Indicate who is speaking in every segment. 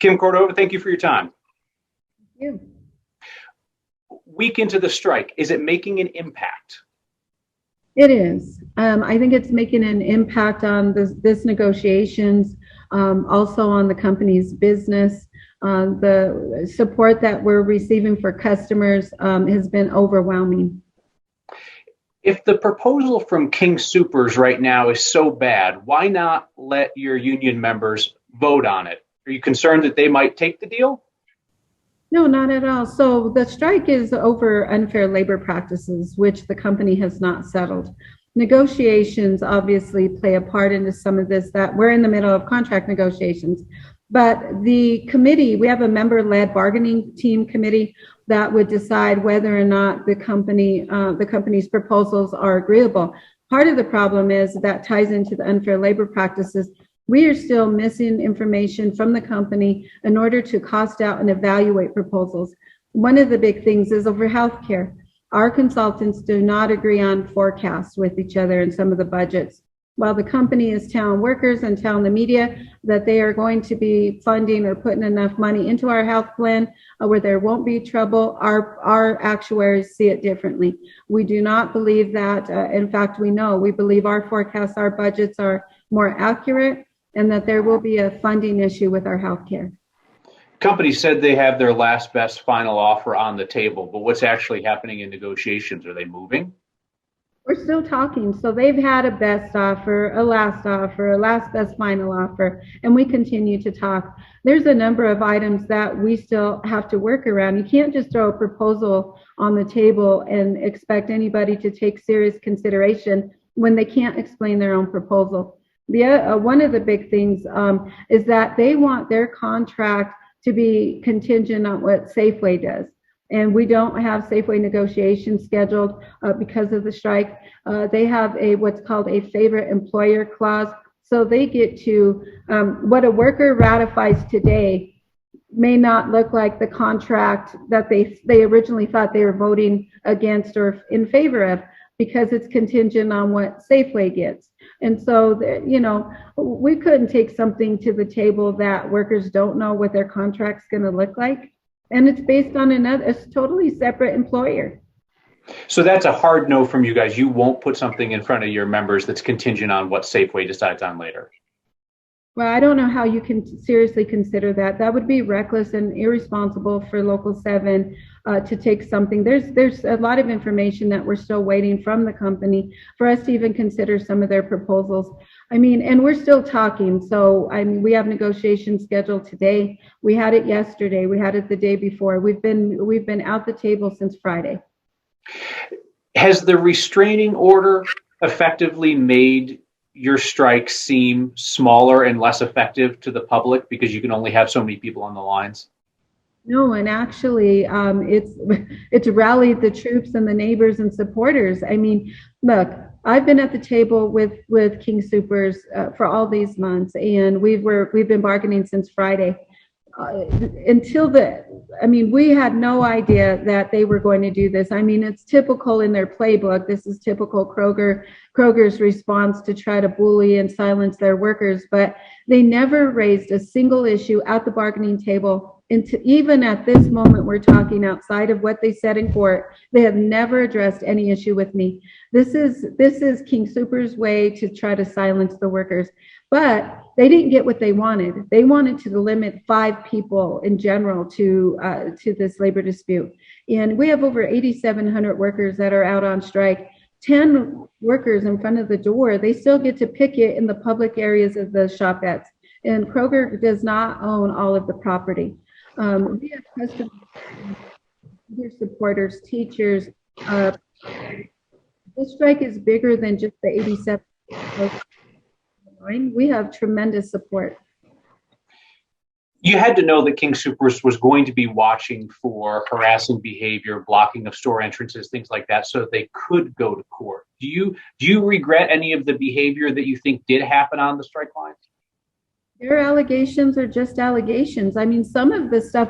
Speaker 1: Kim Cordova, thank you for your time.
Speaker 2: Thank you.
Speaker 1: Week into the strike, is it making an impact?
Speaker 2: It is. I think it's making an impact on this negotiations, also on the company's business. The support that we're receiving for customers has been overwhelming.
Speaker 1: If the proposal from King Soopers right now is so bad, why not let your union members vote on it? Are you concerned that they might take the deal?
Speaker 2: No, not at all. So the strike is over unfair labor practices, which the company has not settled. Negotiations obviously play a part into some of this, that we're in the middle of contract negotiations. But the committee, we have a member-led bargaining team committee that would decide whether or not the company's proposals are agreeable. Part of the problem is that ties into the unfair labor practices. We are still missing information from the company in order to cost out and evaluate proposals. One of the big things is over healthcare. Our consultants do not agree on forecasts with each other in some of the budgets. While the company is telling workers and telling the media that they are going to be funding or putting enough money into our health plan where there won't be trouble, our actuaries see it differently. We do not believe that. In fact, we believe our forecasts, our budgets are more accurate, and that there will be a funding issue with our healthcare.
Speaker 1: Company said they have their last best final offer on the table, but what's actually happening in negotiations? Are they moving?
Speaker 2: We're still talking. So they've had a best offer, a last best final offer, and we continue to talk. There's a number of items that we still have to work around. You can't just throw a proposal on the table and expect anybody to take serious consideration when they can't explain their own proposal. One of the big things is that they want their contract to be contingent on what Safeway does. And we don't have Safeway negotiations scheduled because of the strike. They have what's called a favorite employer clause. So they get to, what a worker ratifies today may not look like the contract that they originally thought they were voting against or in favor of, because it's contingent on what Safeway gets. And so, we couldn't take something to the table that workers don't know what their contract's going to look like. And it's based on a totally separate employer.
Speaker 1: So that's a hard no from you guys. You won't put something in front of your members that's contingent on what Safeway decides on later.
Speaker 2: Well, I don't know how you can seriously consider that. That would be reckless and irresponsible for Local 7 to take something. There's a lot of information that we're still waiting from the company for us to even consider some of their proposals. And we're still talking. So, we have negotiations scheduled today. We had it yesterday. We had it the day before. We've been out the table since Friday.
Speaker 1: Has the restraining order effectively made your strike seem smaller and less effective to the public because you can only have so many people on the lines?
Speaker 2: No, and actually, it's rallied the troops and the neighbors and supporters. Look, I've been at the table with King Soopers for all these months, and we've been bargaining since Friday. We had no idea that they were going to do this. It's typical in their playbook. This is typical Kroger's response to try to bully and silence their workers, but they never raised a single issue at the bargaining table. Even at this moment, we're talking outside of what they said in court. They have never addressed any issue with me. This is King Soopers' way to try to silence the workers. But they didn't get what they wanted. They wanted to limit 5 people in general to this labor dispute. And we have over 8,700 workers that are out on strike. 10 workers in front of the door, they still get to picket in the public areas of the shopettes. And Kroger does not own all of the property. We have customers, their supporters, teachers. This strike is bigger than just the 87. We have tremendous support.
Speaker 1: You had to know that King Soopers was going to be watching for harassing behavior, blocking of store entrances, things like that, so that they could go to court. Do you regret any of the behavior that you think did happen on the strike lines?
Speaker 2: Their allegations are just allegations. Some of the stuff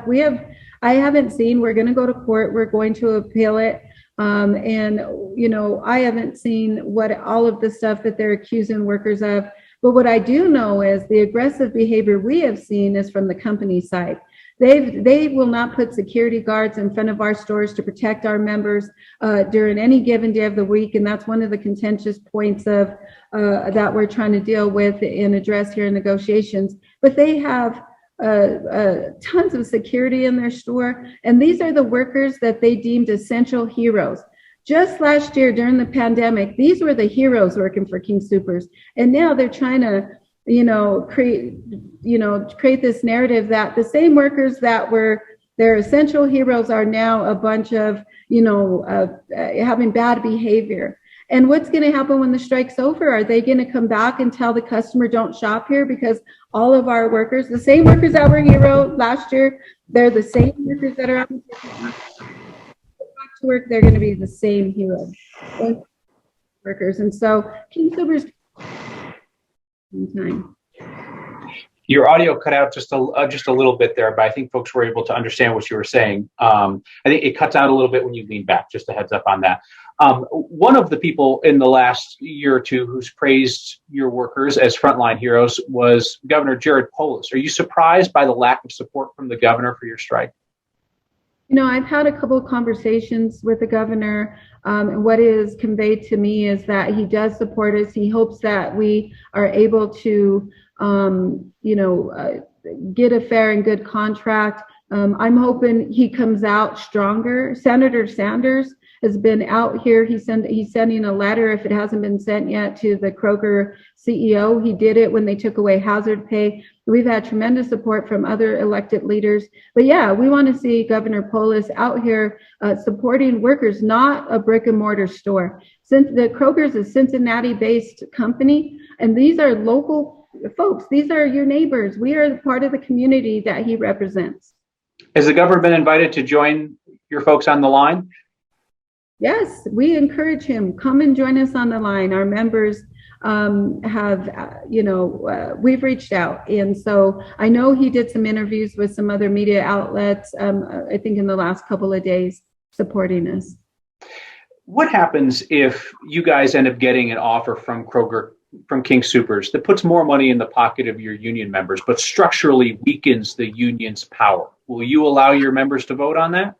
Speaker 2: I haven't seen. We're going to go to court. We're going to appeal it. I haven't seen what all of the stuff that they're accusing workers of. But what I do know is the aggressive behavior we have seen is from the company side. They will not put security guards in front of our stores to protect our members during any given day of the week, and that's one of the contentious points of that we're trying to deal with and address here in negotiations. But they have tons of security in their store, and these are the workers that they deemed essential heroes. Just last year during the pandemic, these were the heroes working for King Soopers, and now they're trying to create this narrative that the same workers that were their essential heroes are now a bunch of, having bad behavior. And what's going to happen when the strike's over? Are they going to come back and tell the customer, don't shop here? Because all of our workers, the same workers that were hero last year, they're the same workers that are on back to work, they're going to be the same heroes workers. And so King Soopers time.
Speaker 1: Your audio cut out just a little bit there, but I think folks were able to understand what you were saying. I think it cuts out a little bit when you lean back, just a heads up on that. One of the people in the last year or two who's praised your workers as frontline heroes was Governor Jared Polis. Are you surprised by the lack of support from the governor for your strike?
Speaker 2: I've had a couple of conversations with the governor. And what is conveyed to me is that he does support us. He hopes that we are able to, get a fair and good contract. I'm hoping he comes out stronger. Senator Sanders has been out here. He's sending a letter, if it hasn't been sent yet, to the Kroger CEO. He did it when they took away hazard pay. We've had tremendous support from other elected leaders. But yeah, we want to see Governor Polis out here supporting workers, not a brick and mortar store. Since the Kroger is a Cincinnati-based company, and these are local folks. These are your neighbors. We are part of the community that he represents.
Speaker 1: Has the governor been invited to join your folks on the line?
Speaker 2: Yes, we encourage him. Come and join us on the line. Our members we've reached out. And so I know he did some interviews with some other media outlets, I think in the last couple of days, supporting us.
Speaker 1: What happens if you guys end up getting an offer from Kroger, from King Soopers, that puts more money in the pocket of your union members, but structurally weakens the union's power? Will you allow your members to vote on that?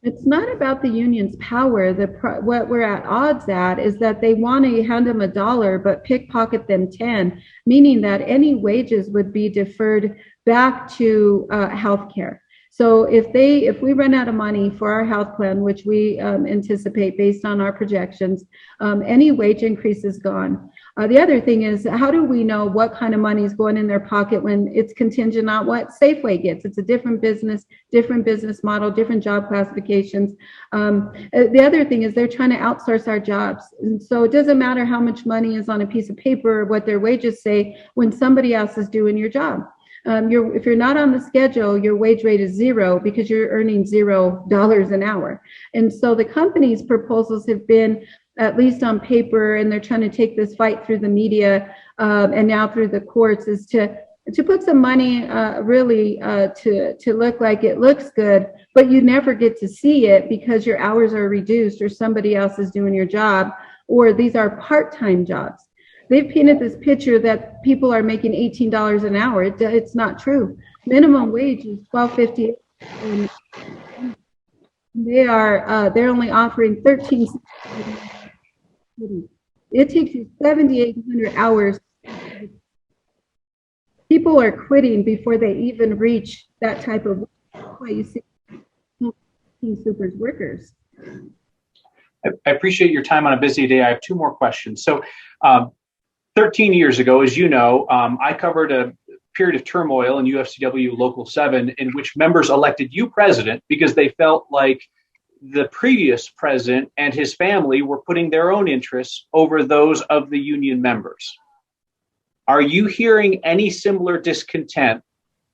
Speaker 2: It's not about the union's power. What we're at odds at is that they want to hand them $1, but pickpocket them 10, meaning that any wages would be deferred back to healthcare. So if we run out of money for our health plan, which we anticipate based on our projections, any wage increase is gone. The other thing is, how do we know what kind of money is going in their pocket when it's contingent on what Safeway gets? It's a different business model, different job classifications. The other thing is they're trying to outsource our jobs. And so it doesn't matter how much money is on a piece of paper or what their wages say when somebody else is doing your job. If you're not on the schedule, your wage rate is zero because you're earning $0 an hour. And so the company's proposals have been, at least on paper, and they're trying to take this fight through the media and now through the courts, is to put some money to look like it looks good, but you never get to see it because your hours are reduced or somebody else is doing your job, or these are part-time jobs. They've painted this picture that people are making $18 an hour. It's not true. Minimum wage is $12.50. They're only offering $13. It takes you 7,800 hours. People are quitting before they even reach that type of work. That's why you see King Soopers workers.
Speaker 1: I appreciate your time on a busy day. I have two more questions. So 13 years ago, as you know, I covered a period of turmoil in UFCW Local 7 in which members elected you president because they felt like the previous president and his family were putting their own interests over those of the union members. Are you hearing any similar discontent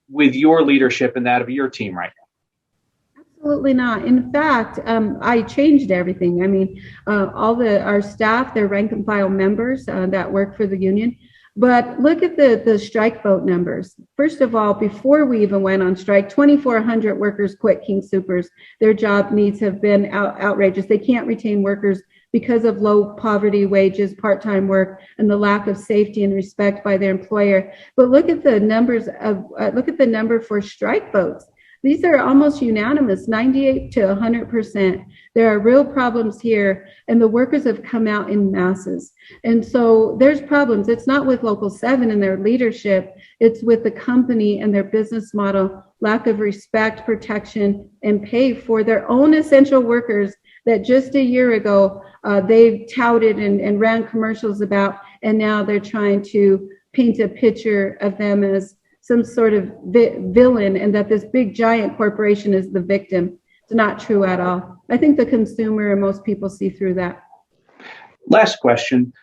Speaker 1: with your leadership and that of your team right now?
Speaker 2: Absolutely not. In fact, I changed everything. I mean, our staff, they're rank and file members that work for the union. But look at the strike vote numbers. First of all, before we even went on strike, 2,400 workers quit King Soopers. Their job needs have been outrageous. They can't retain workers because of low poverty wages, part-time work, and the lack of safety and respect by their employer. But look at the numbers of look at the number for strike votes. These are almost unanimous, 98 to 100%. There are real problems here, and the workers have come out in masses. And so there's problems. It's not with Local 7 and their leadership. It's with the company and their business model, lack of respect, protection, and pay for their own essential workers that just a year ago they touted and ran commercials about, and now they're trying to paint a picture of them as some sort of villain, and that this big giant corporation is the victim. It's not true at all. I think the consumer and most people see through that.
Speaker 1: Last question.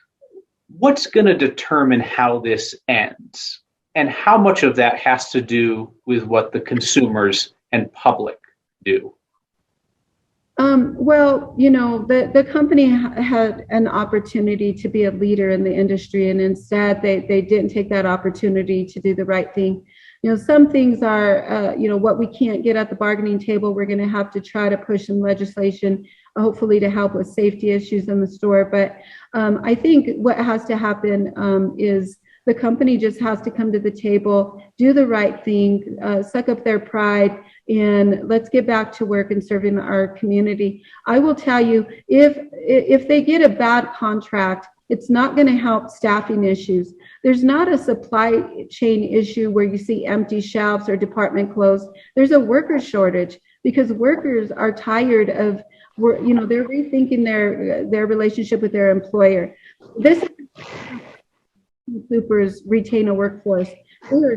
Speaker 1: What's going to determine how this ends? And how much of that has to do with what the consumers and public do?
Speaker 2: Well, you know, the company had an opportunity to be a leader in the industry, and instead they didn't take that opportunity to do the right thing. You know, some things are, you know, what we can't get at the bargaining table, we're going to have to try to push some legislation, hopefully to help with safety issues in the store. But I think what has to happen is the company just has to come to the table, do the right thing, suck up their pride, and let's get back to work and serving our community. I will tell you, if they get a bad contract, it's not going to help staffing issues. There's not a supply chain issue where you see empty shelves or department closed. There's a worker shortage because workers are tired of, you know, they're rethinking their relationship with their employer. This Soopers retain a workforce. They are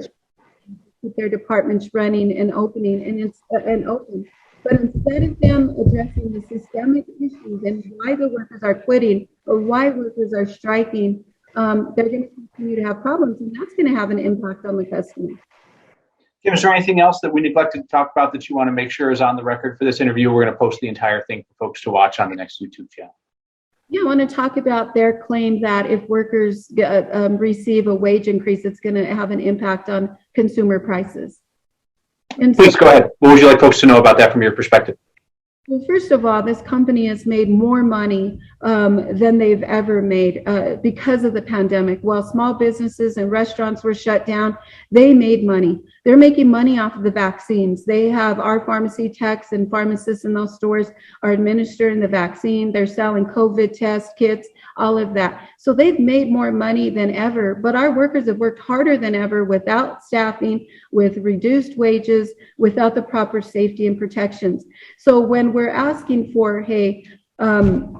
Speaker 2: keep their departments running and opening and open. But instead of them addressing the systemic issues and why the workers are quitting or why workers are striking, they're going to continue to have problems, and that's going to have an impact on the customer.
Speaker 1: Kim, is there anything else that we neglected to talk about that you want to make sure is on the record for this interview? We're going to post the entire thing for folks to watch on the next YouTube channel.
Speaker 2: Yeah, I want to talk about their claim that if workers receive a wage increase, it's going to have an impact on consumer prices. And
Speaker 1: please go ahead. What would you like folks to know about that from your perspective?
Speaker 2: Well, first of all, this company has made more money than they've ever made because of the pandemic. While small businesses and restaurants were shut down, they made money. They're making money off of the vaccines. They have our pharmacy techs and pharmacists in those stores are administering the vaccine. They're selling COVID test kits, all of that. So they've made more money than ever, but our workers have worked harder than ever without staffing, with reduced wages, without the proper safety and protections. So when we're asking for, hey,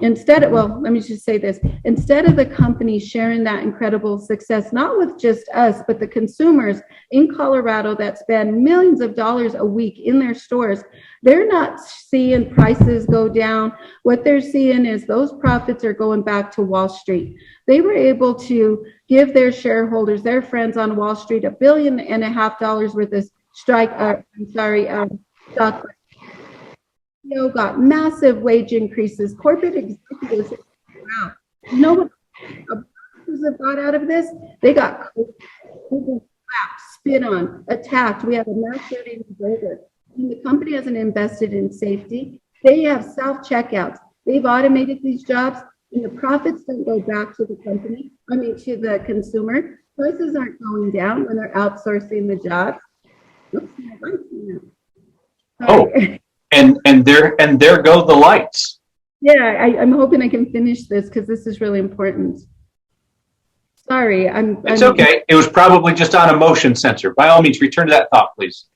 Speaker 2: instead of, well, let me just say this, instead of the company sharing that incredible success, not with just us, but the consumers in Colorado that spend millions of dollars a week in their stores, they're not seeing prices go down. What they're seeing is those profits are going back to Wall Street. They were able to give their shareholders, their friends on Wall Street, $1.5 billion worth of stock. Got massive wage increases. Corporate executives, wow. You know what have got out of this? They got slapped, spit on, attacked. We have a mass shooting in Boulder. And the company hasn't invested in safety. They have self-checkouts. They've automated these jobs, and the profits don't go back to the company. I mean, to the consumer. Prices aren't going down when they're outsourcing the jobs. Oops, my lights went out.
Speaker 1: Oh. And there go the lights.
Speaker 2: Yeah, I'm hoping I can finish this because this is really important. Sorry,
Speaker 1: It's okay. It was probably just on a motion sensor. By all means, return to that thought, please.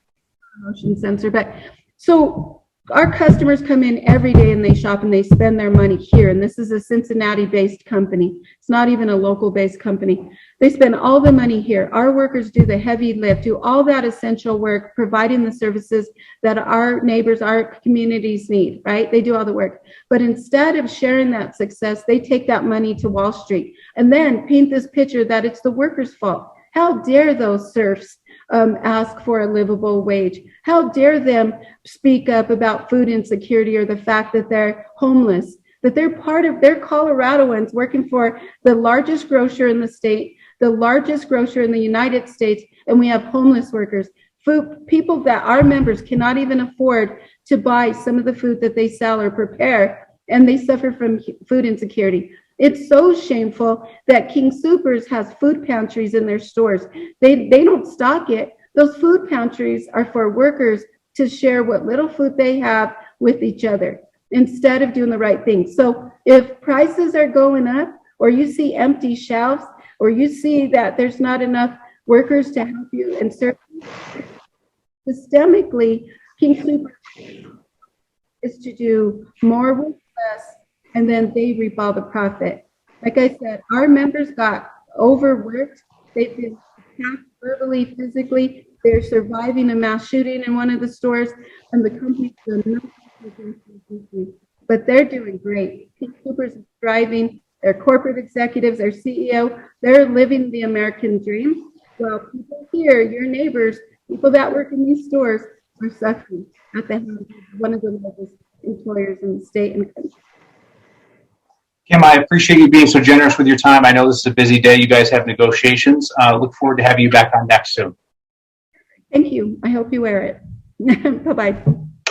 Speaker 2: Motion sensor, but so our customers come in every day and they shop and they spend their money here. And this is a Cincinnati-based company. It's not even a local-based company. They spend all the money here. Our workers do the heavy lift, do all that essential work, providing the services that our neighbors, our communities need, right? They do all the work. But instead of sharing that success, they take that money to Wall Street and then paint this picture that it's the workers' fault. How dare those serfs ask for a livable wage? How dare them speak up about food insecurity or the fact that they're homeless, that they're Coloradoans working for the largest grocer in the state, the largest grocer in the United States, and we have homeless workers, people that our members cannot even afford to buy some of the food that they sell or prepare. and they suffer from food insecurity. It's so shameful that King Soopers has food pantries in their stores. They don't stock it. Those food pantries are for workers to share what little food they have with each other instead of doing the right thing. So if prices are going up, or you see empty shelves, or you see that there's not enough workers to help you and serve you, systemically, King Soopers is to do more with less, and then they reap all the profit. Like I said, our members got overworked. They've been attacked verbally, physically. They're surviving a mass shooting in one of the stores, and the company's doing nothing. But they're doing great. King Soopers is thriving. Their corporate executives, their CEO, they're living the American dream. Well, people here, your neighbors, people that work in these stores, are suffering at the hands of one of the largest employers in the state and country.
Speaker 1: Kim, I appreciate you being so generous with your time. I know this is a busy day. You guys have negotiations. Look forward to having you back on next soon.
Speaker 2: Thank you. I hope you wear it. Bye-bye.